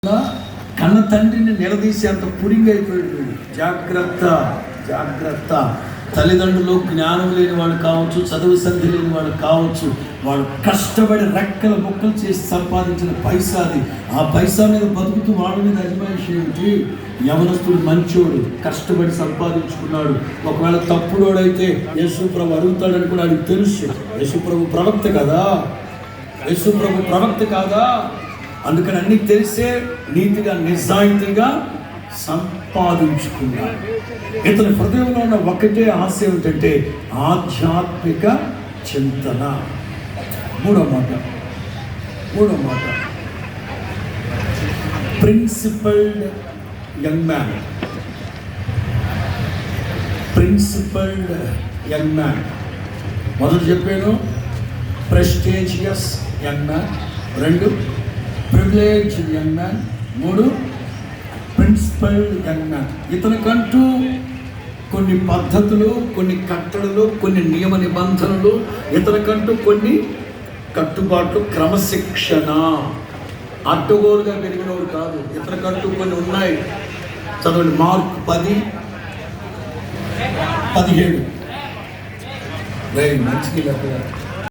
కన్న తండ్రిని నిలదీసి అంత పురింగ్ అయిపోయాడు. జాగ్రత్త జాగ్రత్త. తల్లిదండ్రులు జ్ఞానం లేని వాళ్ళు కావచ్చు, చదువు సంధి లేని వాళ్ళు కావచ్చు, వాళ్ళు కష్టపడి రెక్కల ముక్కలు చేసి సంపాదించిన పైసాది. ఆ పైసా మీద బతుకుతూ వాళ్ళ మీద అజమాయిషి ఏమిటి? యవనస్తుడు మంచోడు, కష్టపడి సంపాదించుకున్నాడు. ఒకవేళ తప్పుడోడైతే యేసుప్రభు అడుగుతాడని కూడా ఆయనకు తెలుసు. యేసుప్రభు ప్రవక్త కదా, యేసుప్రభు ప్రవక్త కాదా? అందుకని అన్నీ తెలిసే నీతిగా నిజాయితీగా సంపాదించుకున్నాడు. ఇతని హృదయంలో ఉన్న ఒకటే ఆశ ఏమిటంటే ఆధ్యాత్మిక చింతన. మూడో మాట principled young man. Principled young man. మొదటి చెప్పాను prestigious young man, 2 privileged young man, 3 principled young man. ఇతనికంటూ కొన్ని పద్ధతులు, కొన్ని కట్టడలు, కొన్ని నియమ నిబంధనలు, ఇతనికంటూ కొన్ని కట్టుబాట్లు, క్రమశిక్షణ. అడ్డగోలుగా పెరిగినవాడు కాదు. ఇతనికంటూ కొన్ని ఉన్నాయి. చదవండి, మార్క్ 10:17. మంచిది.